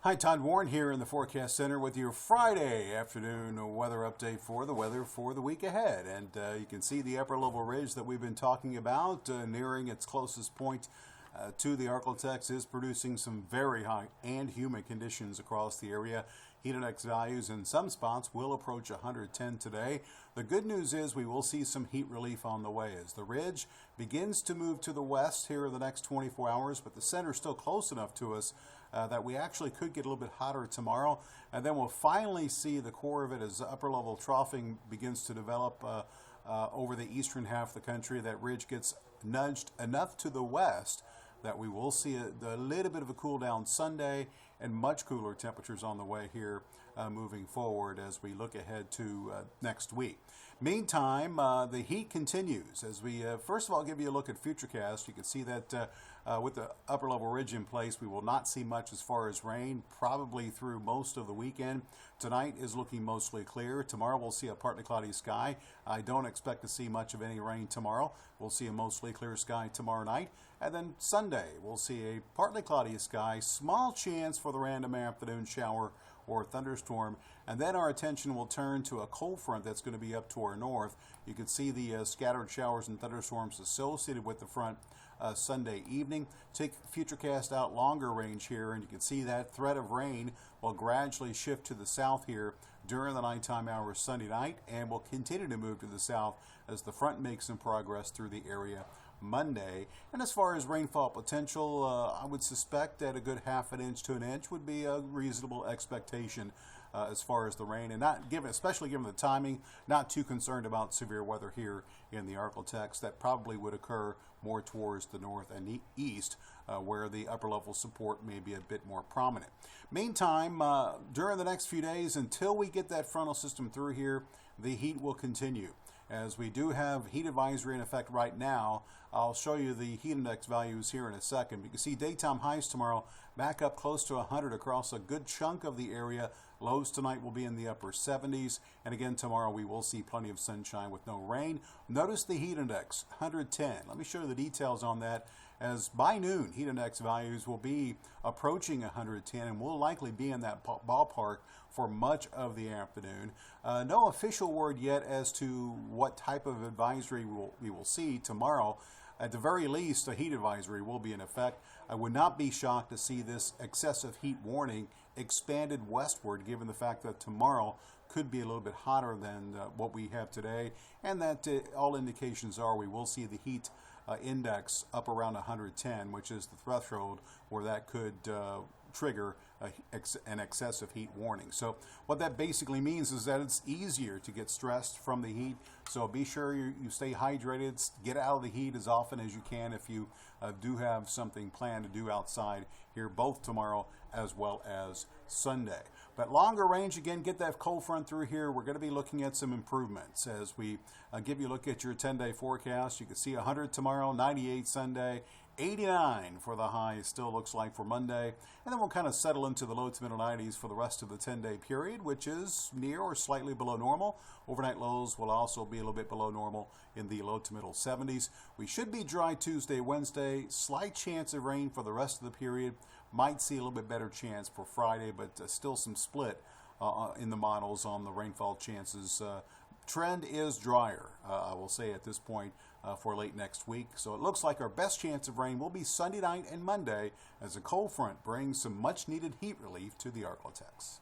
Hi, Todd Warren here in the Forecast Center with your Friday afternoon weather update for the weather for the week ahead. And you can see the upper level ridge that we've been talking about nearing its closest point to the Arklatex is producing some very high and humid conditions across the area. Heat index values in some spots will approach 110 today. The good news is we will see some heat relief on the way as the ridge begins to move to the west here in the next 24 hours, but the center is still close enough to us that we actually could get a little bit hotter tomorrow. And then we'll finally see the core of it as upper level troughing begins to develop over the eastern half of the country. That ridge gets nudged enough to the west that we will see a little bit of a cool down Sunday and much cooler temperatures on the way here moving forward as we look ahead to next week. Meantime, the heat continues as we first of all give you a look at Futurecast. You can see that with the upper level ridge in place, we will not see much as far as rain probably through most of the weekend. Tonight is looking mostly clear. Tomorrow we'll see a partly cloudy sky. I don't expect to see much of any rain tomorrow. We'll see a mostly clear sky tomorrow night. And then Sunday we'll see a partly cloudy sky, small chance for the random afternoon shower or thunderstorm, and then our attention will turn to a cold front that's going to be up to our north. You can see the scattered showers and thunderstorms associated with the front Sunday evening. Take Futurecast out longer range here, and you can see that threat of rain will gradually shift to the south here during the nighttime hours Sunday night, and will continue to move to the south as the front makes some progress through the area Monday. And as far as rainfall potential, I would suspect that a good half an inch to an inch would be a reasonable expectation as far as the rain, and not given, especially given the timing, not too concerned about severe weather here in the Arklatex. That probably would occur more towards the north and the east, where the upper level support may be a bit more prominent. Meantime, during the next few days, until we get that frontal system through here, the heat will continue. As we do have heat advisory in effect right now, I'll show you the heat index values here in a second. You can see daytime highs tomorrow back up close to 100 across a good chunk of the area. Lows tonight will be in the upper 70s. And again, tomorrow we will see plenty of sunshine with no rain. Notice the heat index, 110. Let me show you the details on that. As by noon, heat index values will be approaching 110 and will likely be in that ballpark for much of the afternoon. No official word yet as to what type of advisory we will see tomorrow. At the very least, a heat advisory will be in effect. I would not be shocked to see this excessive heat warning expanded westward, given the fact that tomorrow could be a little bit hotter than what we have today, and that all indications are we will see the heat index up around 110, which is the threshold where that could trigger an excessive heat warning. So what that basically means is that it's easier to get stressed from the heat. So be sure you stay hydrated, get out of the heat as often as you can if you do have something planned to do outside here both tomorrow as well as Sunday. But longer range, again, get that cold front through here. We're going to be looking at some improvements as we give you a look at your 10-day forecast. You can see 100 tomorrow, 98 Sunday, 89 for the high still looks like for Monday, and then we'll kind of settle into the low to middle 90s for the rest of the 10-day period, which is near or slightly below normal. Overnight lows will also be a little bit below normal in the low to middle 70s. We should be dry Tuesday, Wednesday, slight chance of rain for the rest of the period. Might see a little bit better chance for Friday, but still some split in the models on the rainfall chances. Trend is drier, I will say at this point, for late next week. So it looks like our best chance of rain will be Sunday night and Monday as a cold front brings some much needed heat relief to the Arklatex.